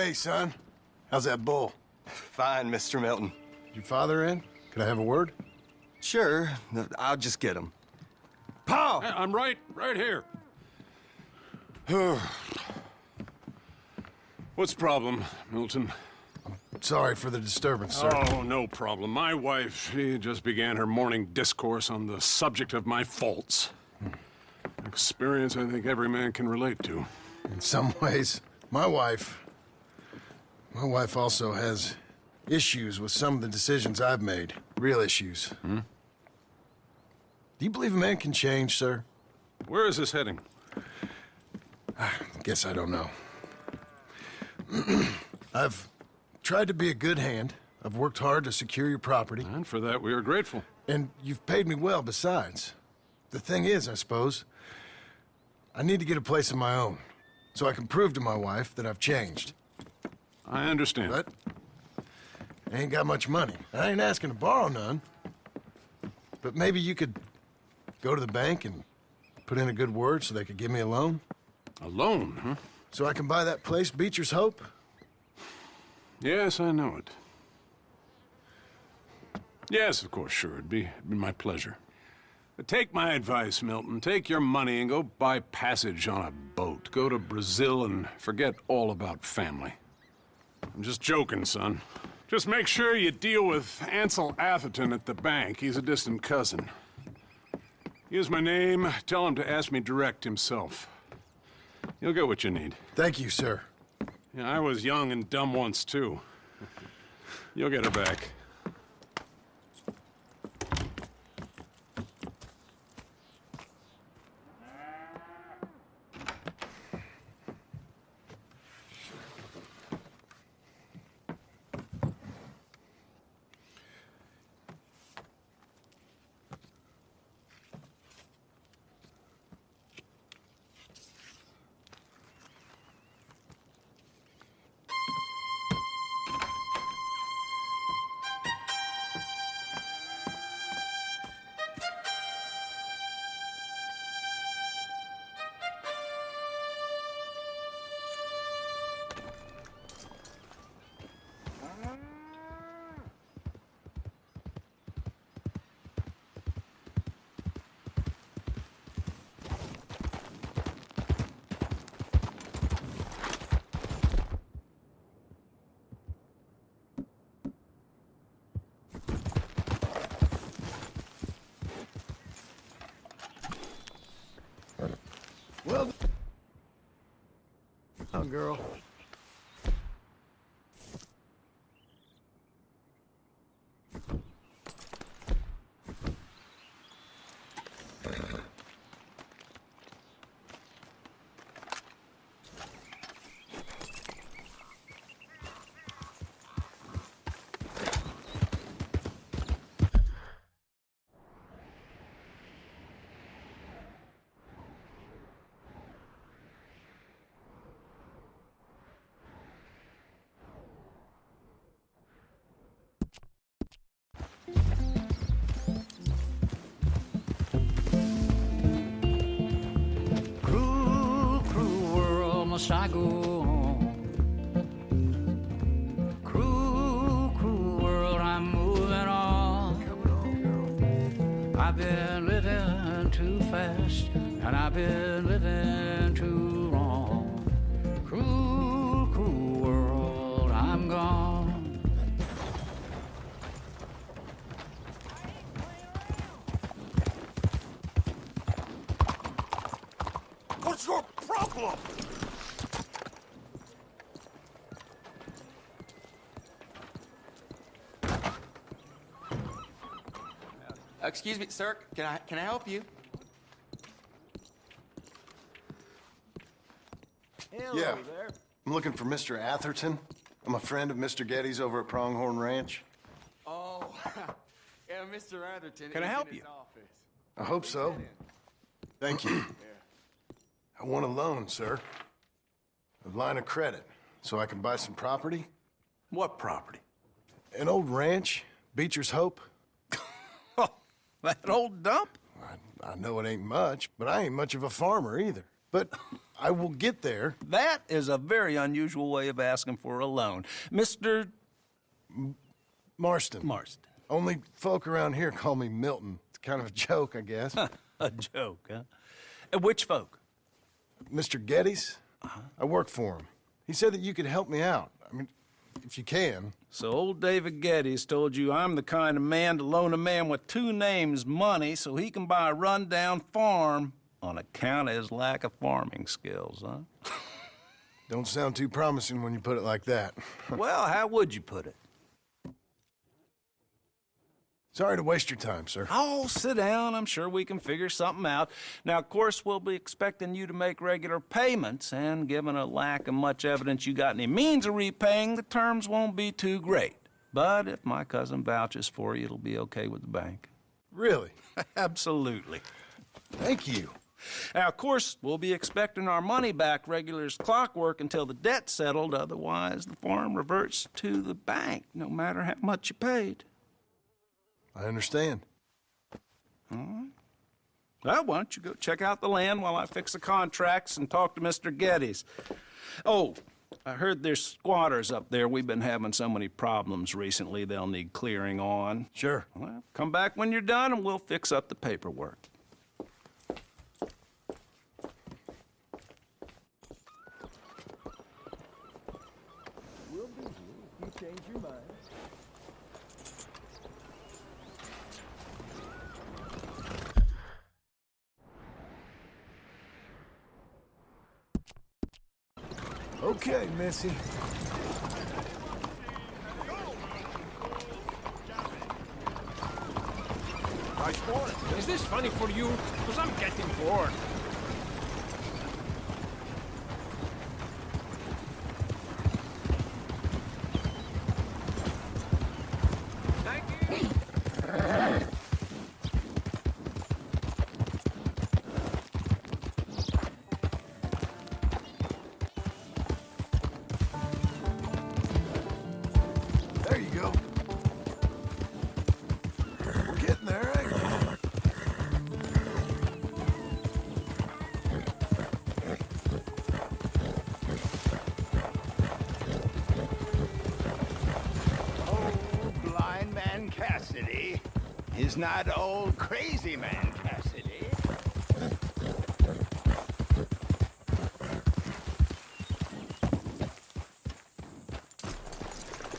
Hey, son. How's that bull? Fine, Mr. Milton. Your father in? Could I have a word? Sure, I'll just get him. Pa! I'm right here. What's the problem, Milton? Sorry for the disturbance, sir. Oh, no problem. My wife, she just began her morning discourse on the subject of my faults. Experience I think every man can relate to. In some ways, my wife also has issues with some of the decisions I've made. Real issues. Hmm? Do you believe a man can change, sir? Where is this heading? Guess I don't know. I've tried to be a good hand. I've worked hard to secure your property. And for that, we are grateful. And you've paid me well besides. The thing is, I suppose, I need to get a place of my own, so I can prove to my wife that I've changed. I understand. But I ain't got much money. I ain't asking to borrow none. But maybe you could go to the bank and put in a good word so they could give me a loan? A loan, huh? So I can buy that place, Beecher's Hope? Yes, I know it. Yes, of course, sure. It'd be my pleasure. But take my advice, Milton. Take your money and go buy passage on a boat. Go to Brazil and forget all about family. I'm just joking, son. Just make sure you deal with Ansel Atherton at the bank. He's a distant cousin. Use my name. Tell him to ask me direct himself. You'll get what you need. Thank you, sir. Yeah, I was young and dumb once, too. You'll get her back. Well, oh, girl. Must I go on? Cruel, cruel world, I'm moving on. I've been living too fast, and I've been living too wrong. Cruel, cruel world, I'm gone. What's your problem? Excuse me, sir. Can I help you? Yeah. I'm looking for Mr. Atherton. I'm a friend of Mr. Getty's over at Pronghorn Ranch. Oh, yeah, Mr. Atherton. Can I is help in his you? office. I hope so. Thank you. I want a loan, sir. A line of credit, so I can buy some property. What property? An old ranch, Beecher's Hope. That old dump? I know it ain't much, but I ain't much of a farmer either. But I will get there. That is a very unusual way of asking for a loan. Mr. Marston. Marston. Only folk around here call me Milton. It's kind of a joke, I guess. A joke, huh? And which folk? Mr. Geddes? I work for him. He said that you could help me out. I mean, if you can. So old David Geddes told you I'm the kind of man to loan a man with two names money so he can buy a rundown farm on account of his lack of farming skills, huh? Don't sound too promising when you put it like that. Well, how would you put it? Sorry to waste your time, sir. Oh, sit down. I'm sure we can figure something out. Now, of course, we'll be expecting you to make regular payments, and given a lack of much evidence you got any means of repaying, the terms won't be too great. But if my cousin vouches for you, it'll be okay with the bank. Really? Absolutely. Thank you. Now, of course, we'll be expecting our money back regular as clockwork until the debt's settled. Otherwise, the farm reverts to the bank, no matter how much you paid. I understand. Well, why don't you go check out the land while I fix the contracts and talk to Mr. Geddes. Oh, I heard there's squatters up there. We've been having so many problems recently, they'll need clearing on. Sure. Well, come back when you're done and we'll fix up the paperwork. Okay, Missy. Nice morning. Is this funny for you? Because I'm getting bored. Thank you. There you go. We're getting there, ain't we? Old blind man Cassidy is not old crazy man Cassidy.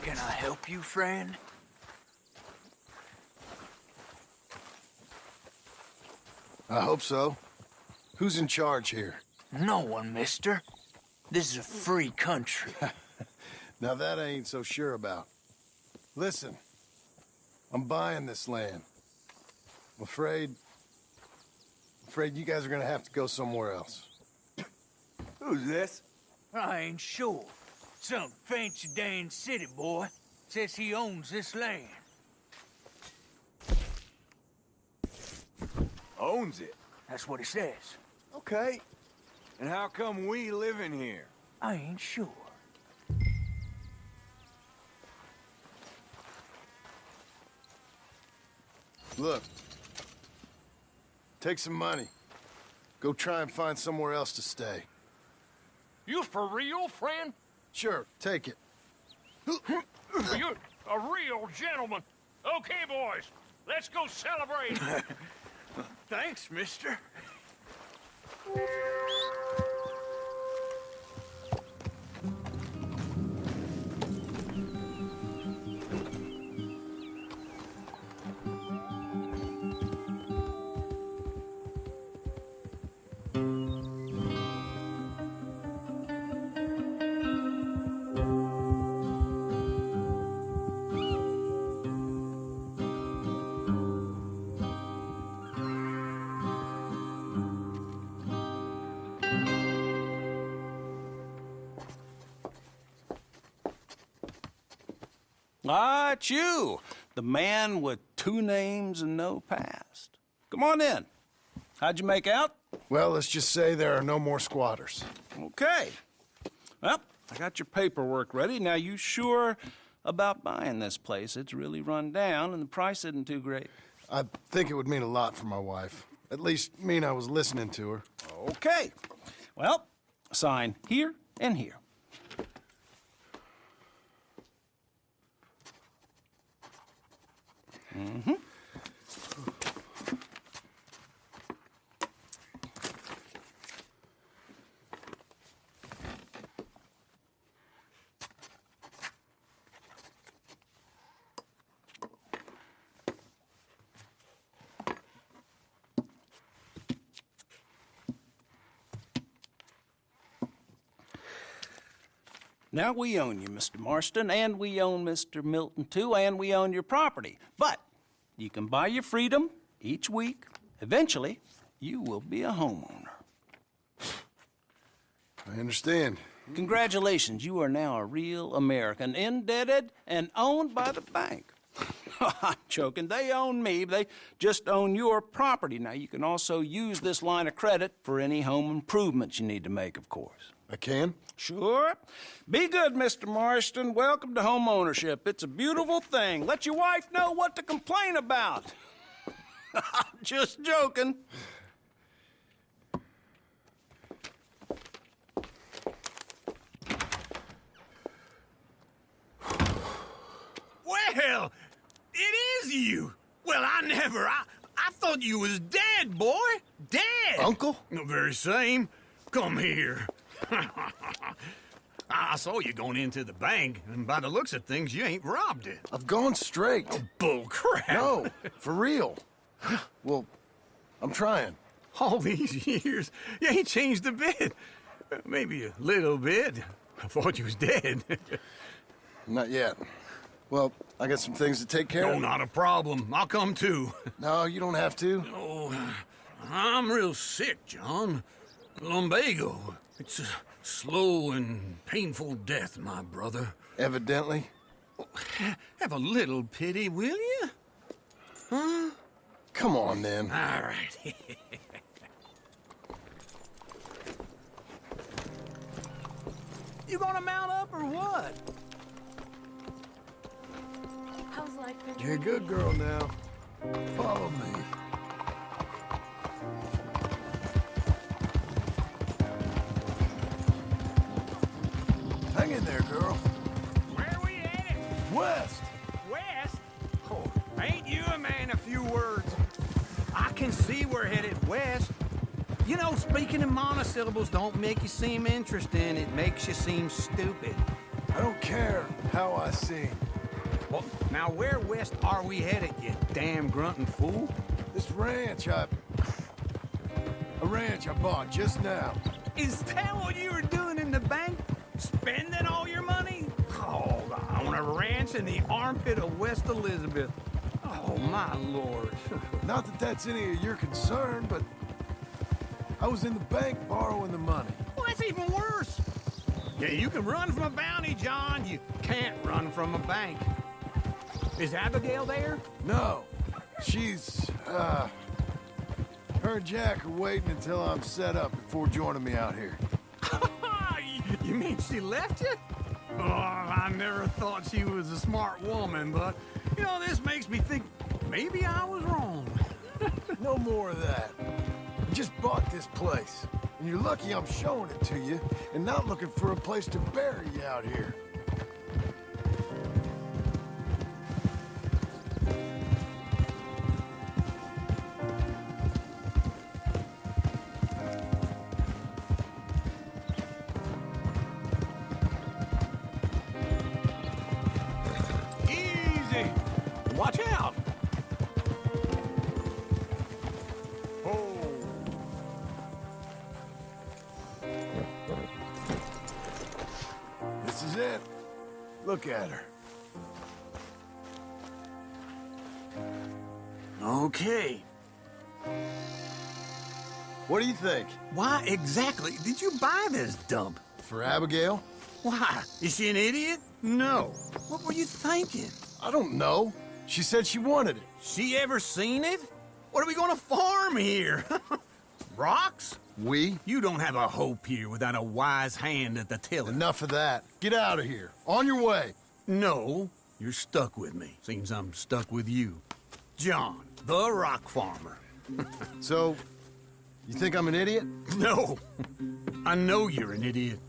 Can I help you, friend? I hope so. Who's in charge here? No one, mister. This is a free country. Now that I ain't so sure about. Listen, I'm buying this land. I'm afraid you guys are gonna have to go somewhere else. Who's this? I ain't sure. Some fancy Dan city boy says he owns this land. Owns it. That's what he says. Okay. And how come we live in here? I ain't sure. Look, take some money. Go try and find somewhere else to stay. You for real, friend? Sure, take it. You're a real gentleman. Okay, boys, let's go celebrate. Thanks, mister. Ah, it's you, the man with two names and no past. Come on in. How'd you make out? Well, let's just say there are no more squatters. Okay. Well, I got your paperwork ready. Now, you sure about buying this place? It's really run down, and the price isn't too great. I think it would mean a lot for my wife. At least mean I was listening to her. Okay. Well, sign here and here. Now, we own you, Mr. Marston, and we own Mr. Milton, too, and we own your property. But you can buy your freedom each week. Eventually, you will be a homeowner. I understand. Congratulations, you are now a real American, indebted and owned by the bank. I'm joking. They own me. They just own your property. Now, you can also use this line of credit for any home improvements you need to make, of course. I can? Sure. Be good, Mr. Marston. Welcome to home ownership. It's a beautiful thing. Let your wife know what to complain about. Just joking. Well, it is you. Well, I thought you was dead, boy. Dead. Uncle? The very same. Come here. I saw you going into the bank, and by the looks of things, you ain't robbed it. I've gone straight. Bull crap. No, for real. Well, I'm trying. All these years, you ain't changed a bit. Maybe a little bit. I thought you was dead. Not yet. Well, I got some things to take care No, of. not a problem. I'll come too. No, you don't have to. Oh, I'm real sick, John. Lumbago. It's a slow and painful death, my brother. Evidently. Have a little pity, will you? Huh? Come on, then. All right. You gonna mount up or what? How's life been? You're a good girl now. Follow me. Hang in there, girl. Where we headed? West! West? Oh, ain't you a man of few words? I can see we're headed west. You know, speaking in monosyllables don't make you seem interesting. It makes you seem stupid. I don't care how I sing. Well, now where west are we headed, you damn grunting fool? This ranch I bought just now. Is that what you were doing in the bank? Spending all your money? Oh, on a ranch in the armpit of West Elizabeth. Oh, my lord. Not that that's any of your concern, but I was in the bank borrowing the money. Well, that's even worse. Yeah, you can run from a bounty, John. You can't run from a bank. Is Abigail there? No, she's, her and Jack are waiting until I'm set up before joining me out here. You mean she left you? Oh, I never thought she was a smart woman, but, you know, this makes me think maybe I was wrong. No more of that. I just bought this place, and you're lucky I'm showing it to you and not looking for a place to bury you out here. Easy. Watch out. Oh. This is it. Look at her. Okay. What do you think? Why exactly did you buy this dump? For Abigail? Why? Is she an idiot? No. What were you thinking? I don't know. She said she wanted it. She ever seen it? What are we gonna farm here? Rocks? We? You don't have a hope here without a wise hand at the tiller. Enough of that. Get out of here. On your way. No, you're stuck with me. Seems I'm stuck with you. John, the rock farmer. So, You think I'm an idiot? No. I know you're an idiot.